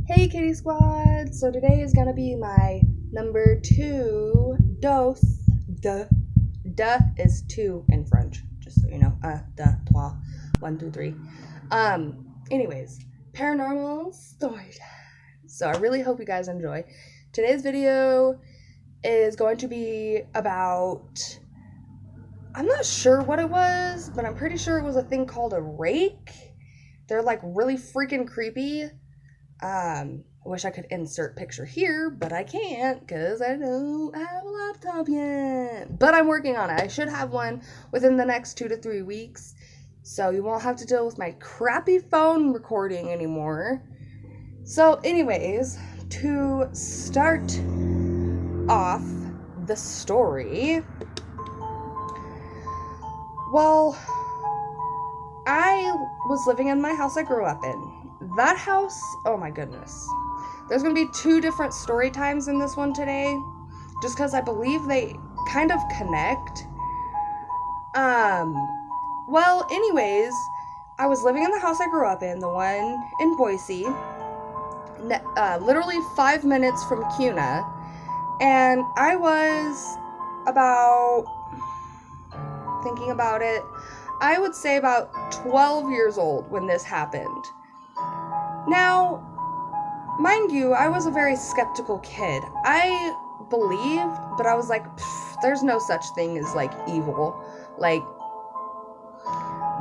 Hey Kitty Squad! So today is gonna be my number 2 dose. Duh. Duh is 2 in French, just so you know. Duh, trois, 1, 2, 3. Anyways, paranormal story time. So I really hope you guys enjoy. Today's video is going to be about, I'm not sure what it was, but I'm pretty sure it was a thing called a rake. They're like really freaking creepy. I wish I could insert picture here, but I can't because I don't have a laptop yet. But I'm working on it. I should have one within the next 2 to 3 weeks, so you won't have to deal with my crappy phone recording anymore. So anyways, to start off the story, well, I was living in my house I grew up in. That house, oh my goodness. There's going to be 2 different story times in this one today, just because I believe they kind of connect. Well, anyways, I was living in the house I grew up in, the one in Boise, literally 5 minutes from Cuna, and I was about, thinking about it, I would say about 12 years old when this happened. Now, mind you, I was a very skeptical kid. I believed, but I was like, there's no such thing as, like, evil. Like,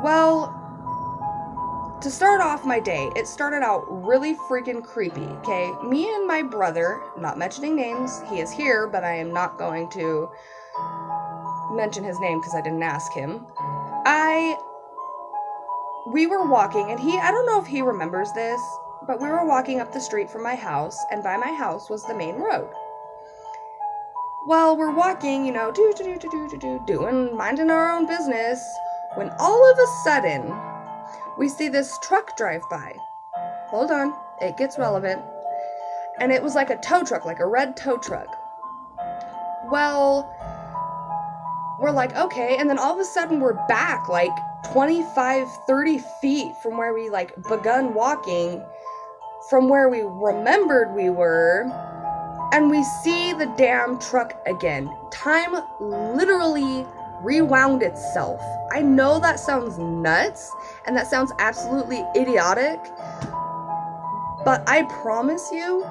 well, to start off my day, it started out really freaking creepy, okay? Me and my brother, not mentioning names, he is here, but I am not going to mention his name because I didn't ask him. We were walking, and I don't know if he remembers this, but we were walking up the street from my house, and by my house was the main road. Well, we're walking, doing, minding our own business, when all of a sudden, we see this truck drive by. Hold on, it gets relevant. And it was like a tow truck, like a red tow truck. Well, we're like, okay, and then all of a sudden we're back like 25, 30 feet from where we like begun walking, from where we remembered we were, and we see the damn truck again. Time literally rewound itself. I know that sounds nuts, and that sounds absolutely idiotic, but I promise you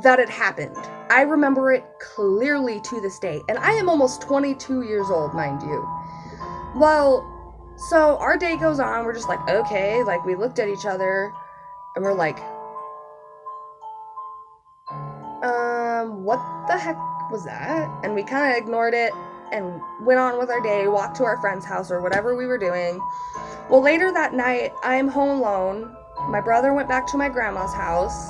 that it happened. I remember it clearly to this day, and I am almost 22 years old, mind you. Well, so our day goes on, we're just like, okay, like we looked at each other, and we're like, what the heck was that? And we kind of ignored it, and went on with our day, walked to our friend's house, or whatever we were doing. Well, later that night, I'm home alone. My brother went back to my grandma's house.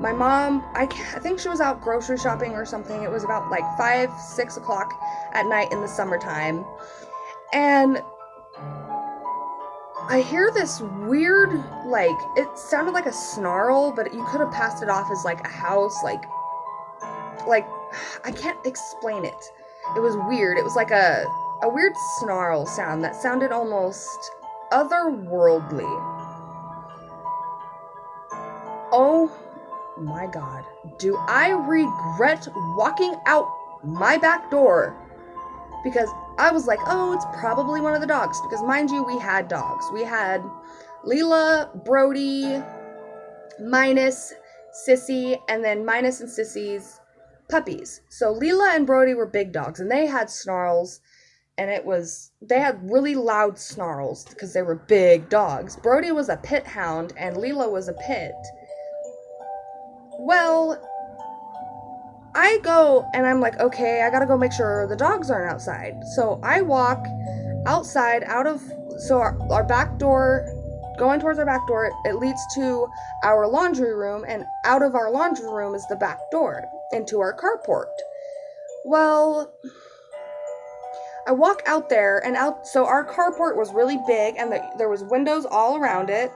My mom, I think she was out grocery shopping or something. It was about like 5, 6 o'clock at night in the summertime. And I hear this weird, like, it sounded like a snarl, but you could have passed it off as like a house, like, I can't explain it. It was weird. It was like a weird snarl sound that sounded almost otherworldly. Oh my God, do I regret walking out my back door, because I was like, oh, it's probably one of the dogs, because mind you, we had dogs. We had Leela, Brody, Minus, Sissy, and then Minus and Sissy's puppies. So Leela and Brody were big dogs, and they had snarls, and they had really loud snarls because they were big dogs. Brody was a pit hound, and Leela was a pit. Well, I go and I'm like, okay, I gotta go make sure the dogs aren't outside. So I walk outside so our back door, going towards our back door, it leads to our laundry room, and out of our laundry room is the back door into our carport. Well, I walk out there, and so our carport was really big, and there was windows all around it.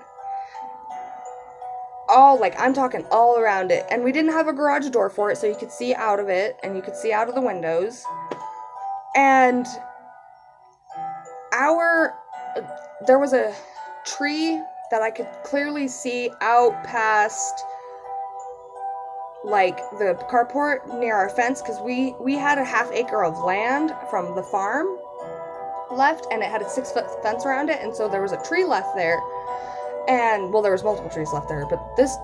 I'm talking all around it. And we didn't have a garage door for it, so you could see out of it, and you could see out of the windows. And there was a tree that I could clearly see out past, like, the carport near our fence, because we had a half acre of land from the farm left, and it had a 6-foot fence around it, and so there was a tree left there, and, well, there was multiple trees left there, but this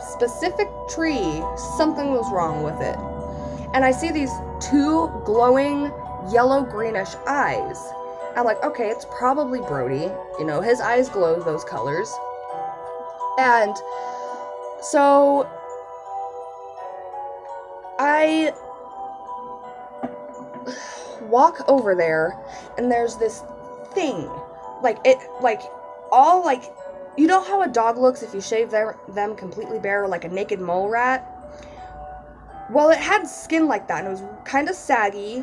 specific tree, something was wrong with it. And I see these 2 glowing yellow-greenish eyes. I'm like, okay, it's probably Brody. You know, his eyes glow those colors. And so I walk over there, and there's this thing. Like, all, like, you know how a dog looks if you shave them completely bare, like a naked mole rat? Well, it had skin like that, and it was kind of saggy.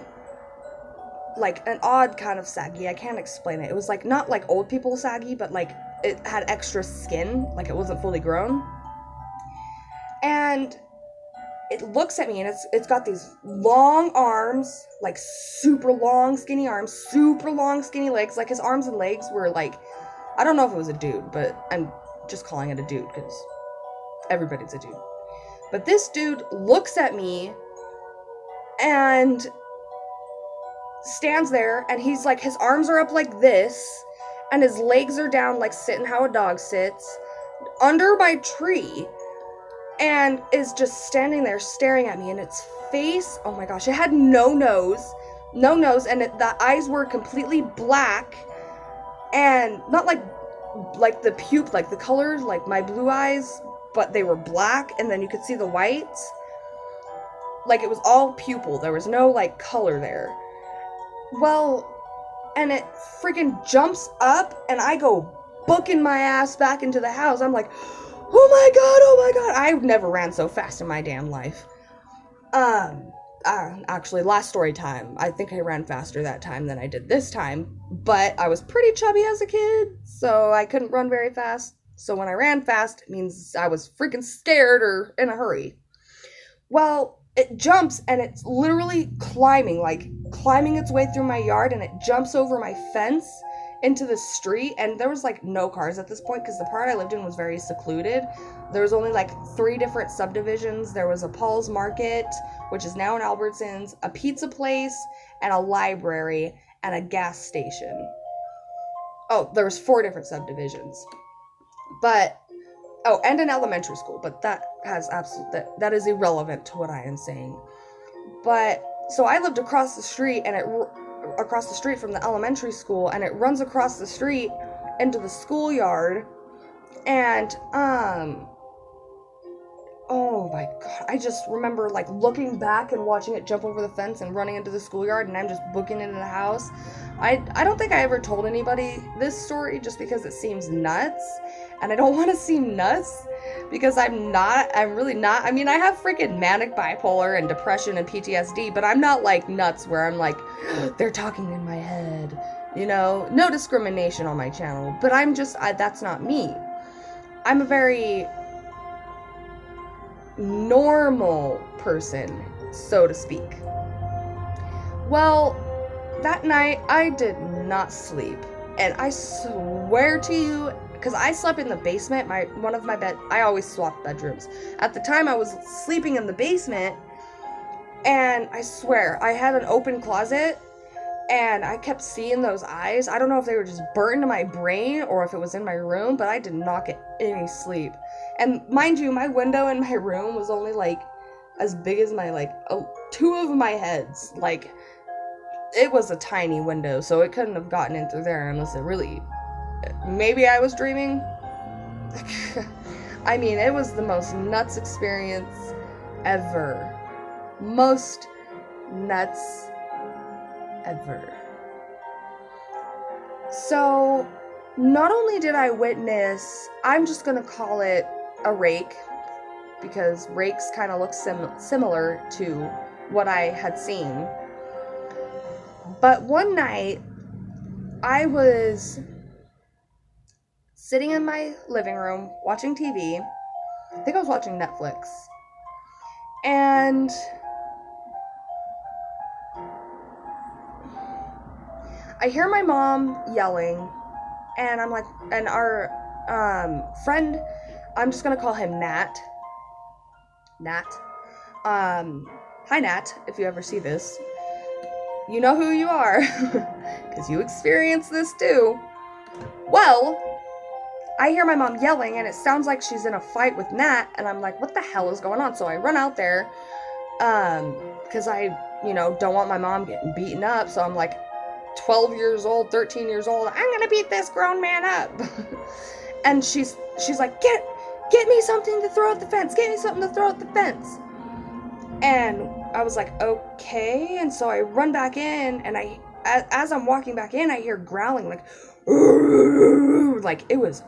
Like, an odd kind of saggy. I can't explain it. It was, like, not like old people saggy, but, like, it had extra skin. Like, it wasn't fully grown. And it looks at me, and it's got these long arms, like, super long, skinny arms, super long, skinny legs. Like, his arms and legs were, like, I don't know if it was a dude, but I'm just calling it a dude, because everybody's a dude. But this dude looks at me, and stands there, and he's like, his arms are up like this, and his legs are down, like sitting how a dog sits, under my tree, and is just standing there staring at me, and its face, oh my gosh, it had no nose, and the eyes were completely black, and not like the pupe, like the colors, like my blue eyes, but they were black, and then you could see the whites, like it was all pupil, there was no, like, color there. Well, and it freaking jumps up, and I go booking my ass back into the house. I'm like, oh my god, I've never ran so fast in my damn life. Actually, last story time, I think I ran faster that time than I did this time, but I was pretty chubby as a kid, so I couldn't run very fast. So when I ran fast, it means I was freaking scared or in a hurry. Well, it jumps, and it's literally climbing its way through my yard, and it jumps over my fence into the street, and there was, like, no cars at this point, because the part I lived in was very secluded. There was only, like, 3 different subdivisions. There was a Paul's Market, which is now in Albertsons, a pizza place, and a library, and a gas station. Oh, there was 4 different subdivisions. But, oh, and an elementary school, but that is irrelevant to what I am saying. But, so I lived across the street, and across the street from the elementary school, and it runs across the street into the schoolyard, and, oh my god, I just remember, like, looking back and watching it jump over the fence and running into the schoolyard, and I'm just booking into the house. I don't think I ever told anybody this story, just because it seems nuts, and I don't want to seem nuts, because I'm really not. I mean, I have freaking manic bipolar and depression and PTSD, but I'm not, like, nuts where I'm like, they're talking in my head, you know? No discrimination on my channel, but that's not me. I'm a very normal person, so to speak. Well, that night, I did not sleep, and I swear to you, because I slept in the basement, I always swap bedrooms. At the time, I was sleeping in the basement, and I swear, I had an open closet, and I kept seeing those eyes. I don't know if they were just burnt into my brain, or if it was in my room, but I did not get any sleep. And mind you, my window in my room was only, like, as big as my, like, 2 of my heads. Like, it was a tiny window, so it couldn't have gotten in through there unless it really... Maybe I was dreaming? I mean, it was the most nuts experience ever. Most nuts ever. So, not only did I witness, I'm just gonna call it a rake, because rakes kind of look similar to what I had seen. But one night, I was sitting in my living room watching TV. I think I was watching Netflix. And I hear my mom yelling, and I'm like, and our friend, I'm just gonna call him Nat. Nat. Hi Nat, if you ever see this. You know who you are, because you experienced this too. Well, I hear my mom yelling, and it sounds like she's in a fight with Nat, and I'm like, what the hell is going on? So I run out there, because I, don't want my mom getting beaten up, so I'm like 12 years old, 13 years old, I'm gonna beat this grown man up. And she's like, get me something to throw at the fence, get me something to throw at the fence. And I was like, okay, and so I run back in, and as I'm walking back in, I hear growling, like it was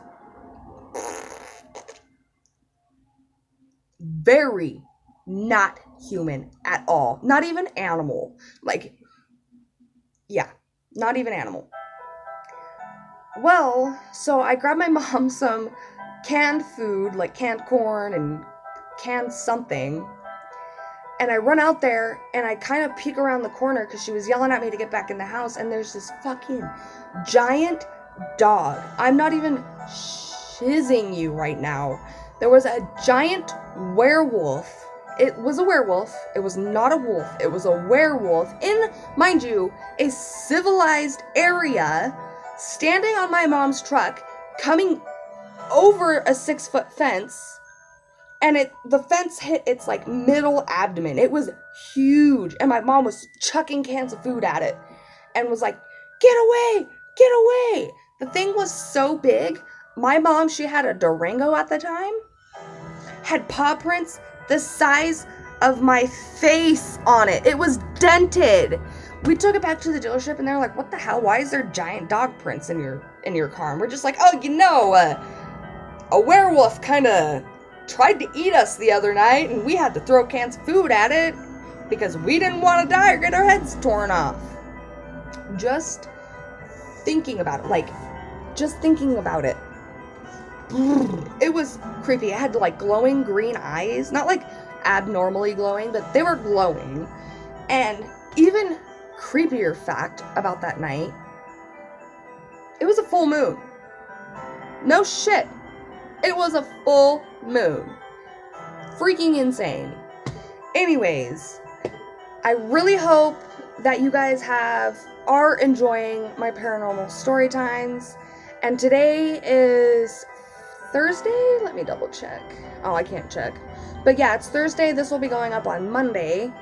very not human at all. Not even animal. Not even animal. Well, so I grabbed my mom some canned food, like canned corn and canned something, and I run out there, and I kind of peek around the corner because she was yelling at me to get back in the house, and there's this fucking giant dog. I'm not even shizzing you right now. There was a giant werewolf. It was a werewolf. It was not a wolf. It was a werewolf in, mind you, a civilized area, standing on my mom's truck, coming over a 6-foot fence, and the fence hit its middle abdomen. It was huge, and my mom was chucking cans of food at it and was like, get away, get away. The thing was so big. My mom, she had a Durango at the time, had paw prints the size of my face on it. It was dented. We took it back to the dealership, and they're like, what the hell? Why is there giant dog prints in your car? And we're just like, oh, a werewolf kind of tried to eat us the other night, and we had to throw cans of food at it because we didn't want to die or get our heads torn off. Just thinking about it, it was creepy. It had glowing green eyes, not abnormally glowing, but they were glowing. And even creepier fact about that night, it was a full moon. No shit. It was a full moon. Freaking insane. Anyways, I really hope that you guys are enjoying my paranormal story times. And today is Thursday? Let me double check. Oh, I can't check. But yeah, it's Thursday. This will be going up on Monday.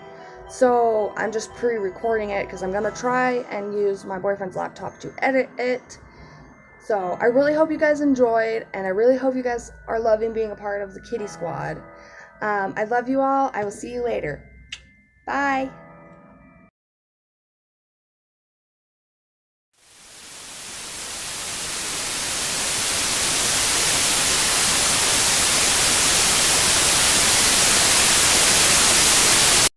So I'm just pre-recording it because I'm going to try and use my boyfriend's laptop to edit it. So I really hope you guys enjoyed, and I really hope you guys are loving being a part of the Kitty Squad. I love you all. I will see you later. Bye.